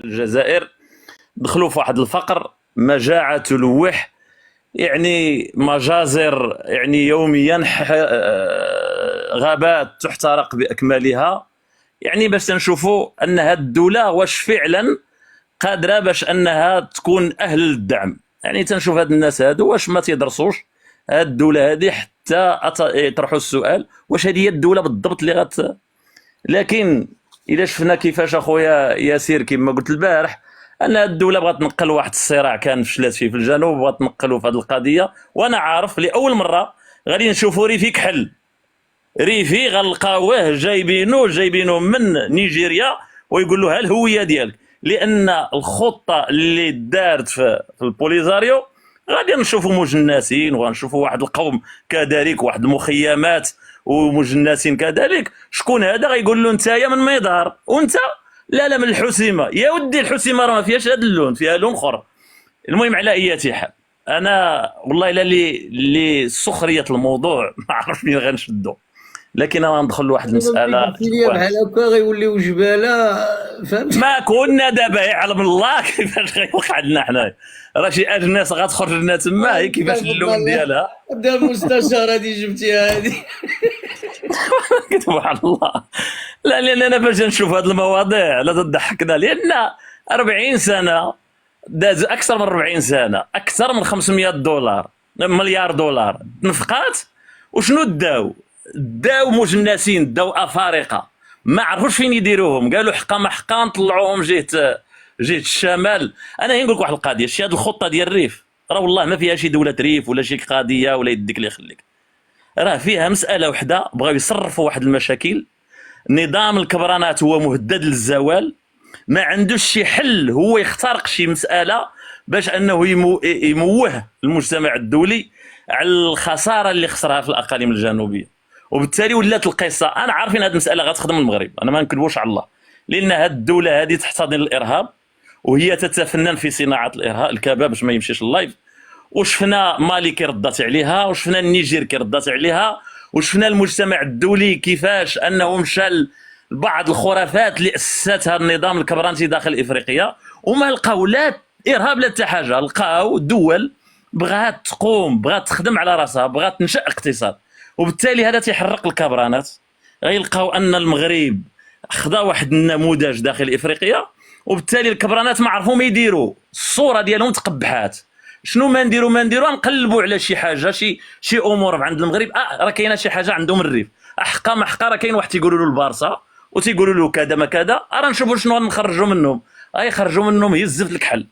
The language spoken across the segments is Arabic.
الجزائر دخلوا في واحد الفقر، مجاعة تلوح، يعني مجازر يعني يوميا، غابات تحترق بأكملها. يعني باش نشوفوا أن هذه الدولة واش فعلا قادرة باش أنها تكون أهل للدعم. يعني تنشوف هاد الناس هادو واش ما تيدرسوش هاد الدولة هادي حتى يطرحوا السؤال واش هذه هي الدولة بالضبط اللي لكن الا شفنا كيفاش اخويا ياسير كما قلت البارح ان الدوله بغات تنقل واحد الصراع كان فشلات فيه في الجنوب، بغات تنقلوا في هذه القضيه. وانا عارف لاول مره غادي نشوفوا ريفي كحل، ريفي غنلقاوه جايبينه من نيجيريا ويقول له ها الهويه ديالك، لان الخطه اللي دارت في البوليزاريو غادي نشوفوا مجنسين، وغنشوفوا واحد القوم كذلك، واحد المخيمات ومجنسين كذلك. شكون هذا غيقول له نتايا من ميدار وانت لا من الحسيمه؟ يا ودي الحسيمه راه ما فيهاش هذا اللون، فيها لون اخر. المهم على اي حال، انا والله الا اللي سخريه الموضوع ما عرفش مين غنشدو، لكن انا ندخل لواحد المساله. قلت لي بحال هكا غيوليو جباله، فهمت؟ ما كنا دابا يعلم الله كيفاش غيوقع لنا حنايا، راه شي اجناس غتخرج لنا تما هي كيفاش اللون ديالها. بدا المستشار هذه جبتيها هذه. سبحان الله. لا لان انا باش نشوف هذه المواضيع لا تضحكنا، لان 40 سنه داز، اكثر من 40 سنه، اكثر من 500 دولار مليار دولار نفقات. وشنو داو مجنسين، داو افارقه ما عرفوش فين يديروهم، قالوا حقا ما حقا نطلعوهم جهه الشمال. انا نقول لك واحد القضيه، شي هذه الخطه ديال الريف راه والله ما فيها شي دوله ريف ولا شي قضيه ولا يديك اللي يخليك، راه فيها مساله وحده، بغاو يصرفوا واحد المشاكل. نظام الكبرانات هو مهدد للزوال، ما عندوش شي حل، هو يخترق شي مساله باش انه يموه المجتمع الدولي على الخساره اللي خسرها في الاقاليم الجنوبيه. وبالتالي ولات القصه، انا عارفين هذه المساله غتخدم المغرب، انا ما نكذبوش على الله، لان هذه الدوله هذه تحتضن الارهاب وهي تتفنن في صناعه الارهاب، الكباب باش ما يمشيش اللايف. وشفنا مالي كي ردات عليها، وشفنا النيجير كي ردات عليها، وشفنا المجتمع الدولي كيفاش انه مشى بعض الخرافات اللي اسستها النظام الكبرانتي داخل افريقيا، وما لقاو لا ارهاب لا حتى حاجه. لقاو دول بغات تقوم، بغات تخدم على راسها، بغات تنشا اقتصاد، وبالتالي هذا تيحرق الكبرانات. غيلقاو ان المغرب خدا واحد النموذج داخل افريقيا، وبالتالي الكبرانات ما عرفوا ما يديروا، الصوره ديالهم تقبحات. شنو ما نديروا نقلبوا على شي حاجه، شي امور عند المغرب. راه كاينه شي حاجه عندهم الريف، حقا ما حقا، راه كاين واحد تيقولوا له البارسا وتيقولوا له كذا ما كذا، راه نشوفوا شنو نخرجوا منهم. يخرجوا منهم هي الزفت الكحل.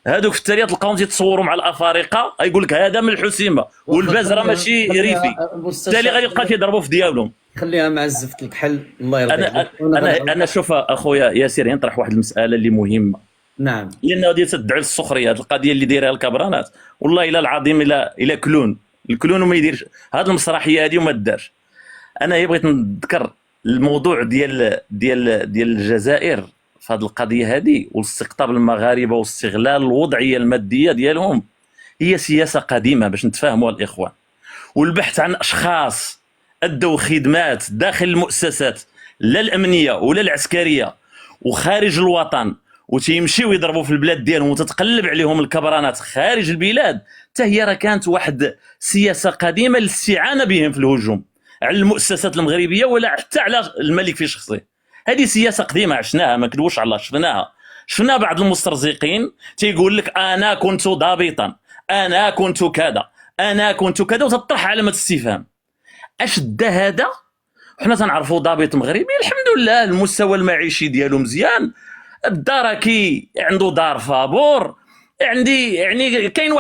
هادوك في التالي تلقاهم تيتصوروا مع الافارقه، يقول لك هذا من الحسيمه والبازره ماشي ريفي، بالتالي غادي يبقى تيضربوا في ديالهم. خليها مع الزفت الكحل، الله يرضي عليك. انا شوف اخويا ياسير ينطرح واحد المساله اللي مهمه، نعم، لان غادي تدعي للسخريه. هذه القضيه اللي دايرها الكبرانات والله الا العظيم الا كلون الكلون وما يديرش هذه المسرحيه هذه وما دارش. انا هي بغيت نذكر الموضوع ديال الجزائر في هذه القضيه هذه، واستقطاب المغاربه واستغلال الوضعيه الماديه ديالهم، هي سياسه قديمه باش نتفاهموا الاخوان. والبحث عن اشخاص ادوا خدمات داخل المؤسسات لا الامنيه ولا العسكريه وخارج الوطن، وتيمشيو يضربوا في البلاد ديالهم وتتقلب عليهم الكبرانات خارج البلاد، حتى هي راه كانت واحد سياسه قديمه للاستعانه بهم في الهجوم على المؤسسات المغربيه ولا حتى على الملك في شخصه. هذه سياسه قديمه عشناها، ما كذبوش على الله، شفنا بعض المسترزقين تيقول لك انا كنت ضابطا، انا كنت كذا، انا كنت كذا، وتطرح علامه استفهام. اش دا هذا؟ حنا تنعرفوا ضابط مغربي الحمد لله المستوى المعيشي ديالو مزيان، الدركي عنده دار فابور، عندي يعني كاين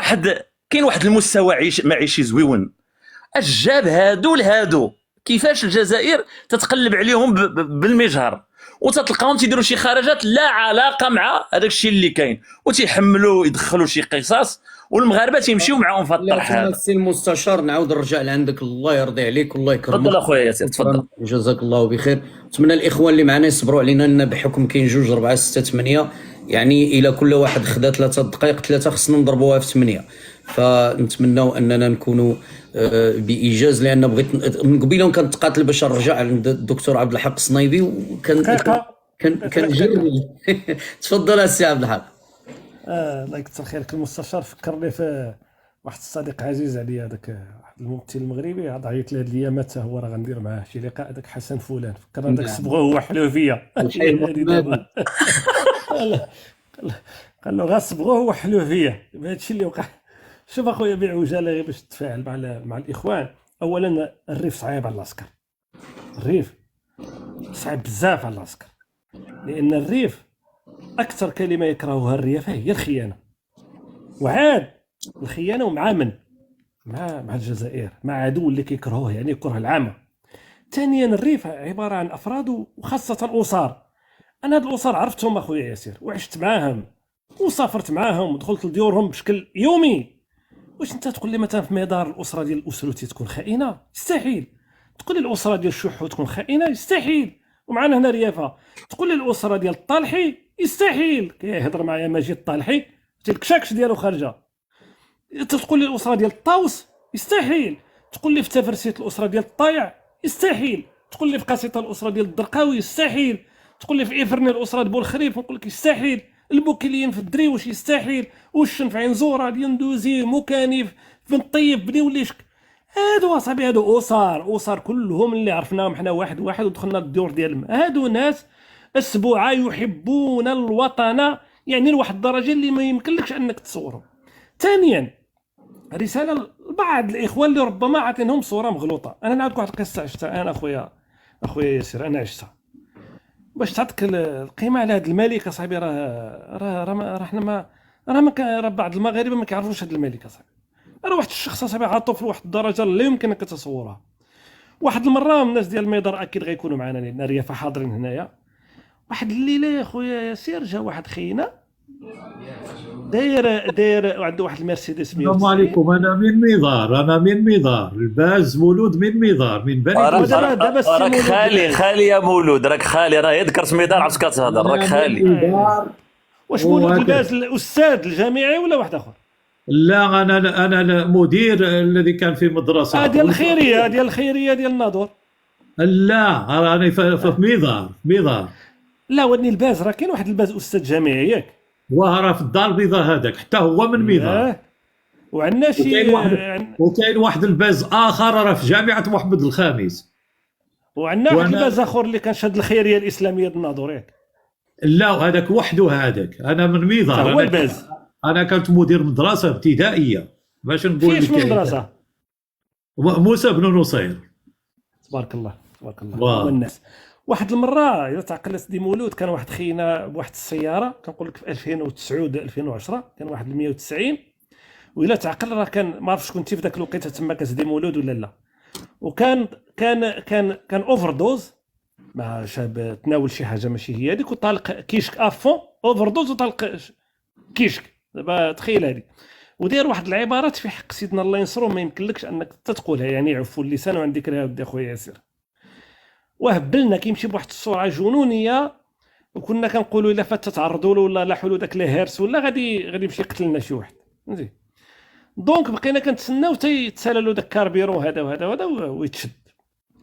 واحد المستوى معيشي زويون. اش جاب هادو لهادو؟ كيفاش الجزائر تتقلب عليهم بالمجهر، وتتلقاهم تيديروا شي خرجات لا علاقه مع هذاك الشيء اللي كاين، وتيحملوا يدخلوا شي قصص، والمغاربه تيمشيو معاهم في الطرح هذا. السي المستشار نعاود نرجع لعندك، الله يرضي عليك والله يكرمك. تفضل اخويا ياسر، تفضل. جزاك الله بخير. نتمنى الاخوان اللي معنا يصبروا علينا، لان بحكم كاين 2 4 6 8 يعني الى كل واحد خدا 3 دقائق 3 خصنا نضربوها في 8، فنتمنوا اننا نكونوا بايجاز، لان بغيت من قبيله كنت تقاتل باش نرجع عند الدكتور عبد الحق الصنايبي، وكان كنجري. تفضل السي عبد الحق. الله يكثر خيرك المستشار. فكرني في واحد الصديق عزيز عليا، هذاك واحد الممثل المغربي عاد عيط لي هاد الايامات، حتى هو راه غندير معاه شي لقاء، هذاك حسن فلان، فكرنا داك صبغوه هو حلو فيا. الحي المحمدي. قال له غا صبغوه هو حلو فيا بهذا الشيء اللي وقع. شوف اخويا بعجاله غير باش تتفاعل مع الاخوان. اولا الريف صعيب على العسكر، الريف صعيب بزاف على العسكر، لان الريف اكثر كلمه يكرهها الريافه هي الخيانه، وعاد الخيانه ومع من؟ مع الجزائر، مع عدو اللي كيكرهوه، يعني كره العامه. ثانيا الريف عباره عن افراد وخاصه الاسر. انا هاد الاسر عرفتهم اخويا ياسر، وعشت معاهم وسافرت معاهم ودخلت لديورهم بشكل يومي. واش انت تقول لي مثلا في مدار الاسره ديال الاسروتي تكون خائنه؟ يستحيل. تقول لي الاسره ديال الشحو تكون خائنه؟ يستحيل. ومعنا هنا ريافه. تقول لي الاسره ديال الطالحي؟ يستحيل. كيهضر معايا ماجد الطالحي الكشاكش ديالو خارجه. تقول لي الاسره ديال الطاوس؟ يستحيل. تقول لي في تفرسيت الاسره ديال الطايع؟ يستحيل. تقول لي في قاسيطه الاسره ديال الدرقاوي؟ يستحيل. تقول لي في افرني الاسره ديال بولخريف؟ نقول لك يستحيل. البوكليين في الدريوش؟ يستحيل. والشن في عين زوره ديال ندوزي مكانيف بن طيب بني وليشك. هادو اصاحبي هادو اسر كلهم اللي عرفناهم حنا واحد ودخلنا للديور ديالهم. هادو ناس اسبوعه يحبون الوطن، يعني لواحد الدرجه اللي ما يمكنلكش انك تصورهم. ثانيا رساله لبعض الاخوان اللي ربما عاطينهم صوره مغلوطه. انا نعطيك واحد القصه عشتها انا اخويا ياسر، انا عشتها باش تعطيك القيمه على هذا الملك اصاحبي. راه حنا راه بعض المغاربه ما كيعرفوش هذا الملك اصاحبي. راه واحد الشخص اصاحبي عاطف لواحد الدرجه لا يمكن انك تتصورها. واحد المره الناس ديال الميدار اكيد غيكونوا معنا لان الريافه حاضرين هنايا. واحد الليله يا خويا ياسر جا واحد خينا داير عنده واحد المرسيدس 190. السلام عليكم. انا من ميضار الباز، مولود من ميضار، من بني راك خالي يا مولود، راك خالي، راه ذكرت ميدان عرفت كتهضر، راك خالي. واش مولود الباز الاستاذ الجامعي ولا واحد اخر؟ لا انا المدير الذي كان في مدرسه ديال الخيريه ديال الناظور. لا راني في ميضار. لا ودني الباز راه كاين واحد الباز استاذ جامعي ياك، وهرا في الدار البيضاء هذاك حتى هو من ميضار. وعندنا شي وكاين واحد الباز اخر راه في جامعه محمد الخامس. وعندنا واحد الباز اخر اللي كان شاد الخيريه الاسلاميه ديال الناظور ياك. لا هذاك وحده هذاك. انا من ميضار. هو الباز. انا كنت مدير مدرسه ابتدائيه باش نقول لك. فيش مدرسه؟ موسى بن نصير. تبارك الله والناس. واحد المره اذا تعقل سيدي مولود كان واحد خينا بواحد السياره، كنقول لك في 2009 2010 كان واحد 190. والا تعقل راه كان ما عرفتش كنتي في ذاك الوقيته تما كسيدي مولود ولا لا. وكان كان كان كان اوفر دوز مع شاب تناول شي حاجه ماشي هي هذيك وطالق كيشك افون اوفر دوز وطالق كيشك. دابا تخيل هذه ودير واحد العبارات في حق سيدنا الله ينصرو ما يمكنلكش انك تقولها، يعني عفو اللسان وعن ذكرها ودي اخويا ياسر. وهبلنا كيمشي بواحد السرعه جنونيه، وكنا كنقولوا الا فات تعرضوا له ولا لاحوا داك الهرس ولا غادي يمشي يقتلنا شي واحد. فهمتي؟ دونك بقينا كنتسناو تيتسالى له داك الكاربيرون هذا ويتشد.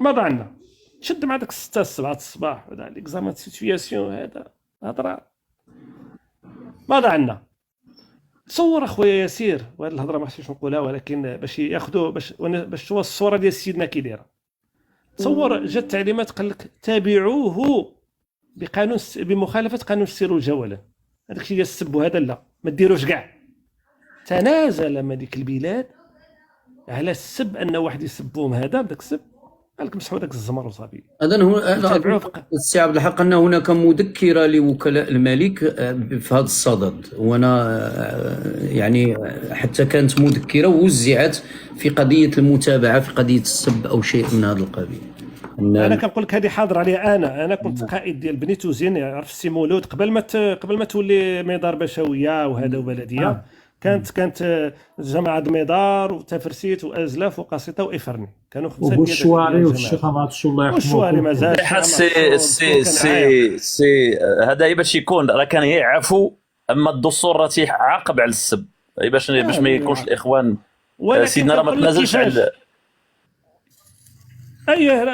ما ضعنا تشد مع داك 6 7 الصباح وهذا ليكزامان سيتوياسيون هذا هضره ما ضعنا. تصور اخويا ياسير، وهذه الهضره ما خصنيش نقولها ولكن باش ياخذوا باش تشوف الصوره ديال سيدنا كي دايره. تصور جات تعليمات قال لك تابعوه بمخالفه قانون السير والجوله. هذاك الشيء ديال السب وهذا لا ما ديروش كاع. تنازل ملك البلاد على السب ان واحد يسبهم هذا بداك السب قال لك مسحوا داك الزمر وصافي. اذا هو السي عبد الحق ان هناك مذكره لوكلاء الملك في هذا الصدد، وانا يعني حتى كانت مذكره ووزعت في قضيه المتابعه في قضيه السب او شيء من هذا القبيل. انا كنقول لك هذه حاضر عليها. انا كنت قائد ديال بني توزين، عرف السي مولود قبل ما تولي ميدار بشويه وهذا وبلديه. كانت جماعه ميدار وتفرسيت وازلاف وقاسيطه وافرني كانوا 5 ديال والشواري والشيخ عماد الله يرحمه. والشواري مازال سي هذا باش يكون راه كان يعفو، اما الدستور راه تيعاقب على السب باش ما يكونش الاخوان. سيدنا راه ما تنازلش على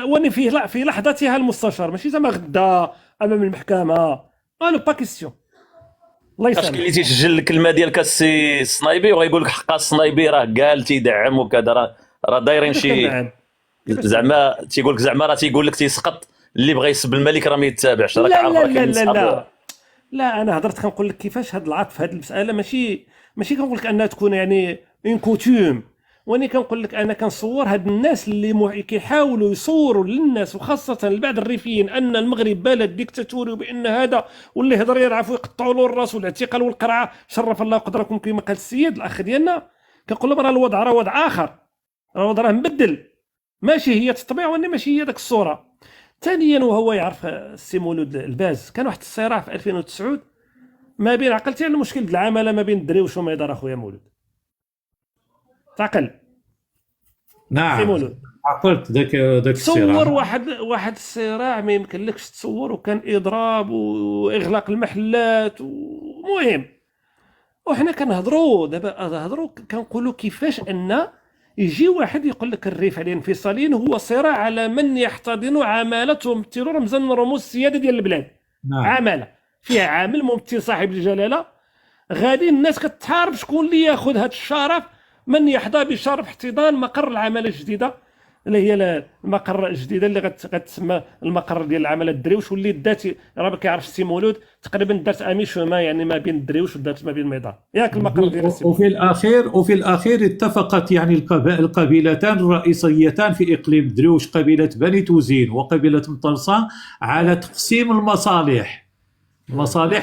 وني في لحظتها المستشار ماشي زعما غدا امام المحكمه، الو با كيستيون. الله عرفتي يسامحك. اللي تيسجل الكلمه ديالك السي الصنايبي وغيقول لك حقا الصنايبي راه قال تيدعم وكذا، راه دايرين كيفاش شي كندعم؟ كيفاش زعما تيقول لك زعما راه تيقول لك تيسقط اللي بغى يسب الملك راه ما يتابعش، راك لا عارف لا راه لا كاين لا صحاب. لا لا، انا هضرت كنقول لك كيفاش هاد العطف، هاد المساله ماشي كنقول لك انها تكون يعني اون كوتوم، واني كنقول لك انا كنصور هاد الناس اللي كيحاولوا يصوروا للناس وخاصه لبعض الريفيين ان المغرب بلد ديكتاتوري، وبان هذا واللي يهضر يرعفوا يقطعوا له الراس والاعتقال والقرعه، شرف الله قدركم كما قال السيد الاخ ديالنا. كنقول لهم راه الوضع راه وضع اخر، راه الوضع راه مبدل، ماشي هي التطبيع واني ماشي هي داك الصوره. ثانيا وهو يعرف السي مولود الباز، كان واحد الصراع في 2009 ما بين، عقلتي على المشكل ديال العماله ما بين الدريوش وميدار اخويا مولود، تعقل سي نعم. مولود. عقلت ذاك تصور الصراع. واحد الصراع ما يمكنلكش تصور، وكان اضراب واغلاق المحلات ومهم. وحنا كنهضروا دابا كنقولوا كيفاش ان يجي واحد يقول لك الريف على الانفصاليين هو صراع على من يحتضن عمالته وممثل رمزا من رموز السياده ديال البلاد. نعم. عماله فيها عامل ممثل صاحب الجلاله، غادي الناس كتحارب شكون اللي ياخذ هذا الشرف، من يحظى بشرف احتضان مقر العماله الجديده اللي هي المقر الجديده اللي غتسمى المقر ديال العماله الدريوش، واللي دات راه ما كيعرفش السي مولود تقريبا دارت اميش ما يعني ما بين الدريوش ودارت ما بين ميدان، ياك المقر ديال السي مولود. وفي الأخير اتفقت يعني القبيلتان الرئيسيتان في إقليم دروش، قبيلة بني توزين وقبيلة مطرسان، على تقسيم المصالح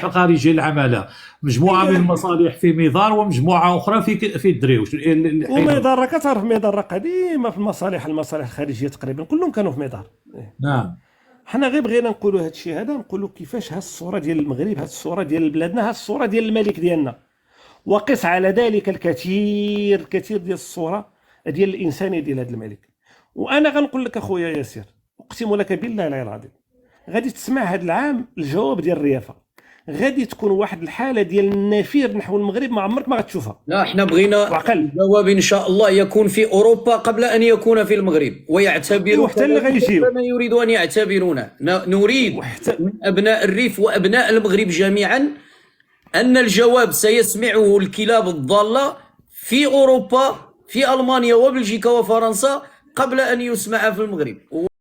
الخارجية للعمالة، مجموعة من المصالح في ميضار ومجموعة أخرى في الدريوش. وميدان راه كتعرف ميدان راه قديمه في المصالح الخارجيه تقريبا كلهم كانوا في ميدان. نعم. حنا غير بغينا نقولوا هذا الشيء هذا، نقولوا كيفاش هاد الصوره ديال المغرب، هاد الصوره ديال بلادنا، هاد الصوره ديال الملك ديالنا، وقس على ذلك الكثير ديال الصوره ديال الانسانيه ديال هذا الملك. وانا غنقول لك اخويا ياسر، اقسم لك بالله العظيم، غادي تسمع هذا العام الجواب ديال الريافه، غادي تكون واحد الحاله ديال النفير نحو المغرب ما عمرك ما غتشوفها. لا احنا بغينا وعقل. الجواب ان شاء الله يكون في اوروبا قبل ان يكون في المغرب، ويعتبروا وحتى اللي غيجيو كما يريد ان يعتبرونا. نريد من ابناء الريف وابناء المغرب جميعا ان الجواب سيسمعه الكلاب الضاله في اوروبا، في المانيا وبلجيكا وفرنسا، قبل ان يسمع في المغرب.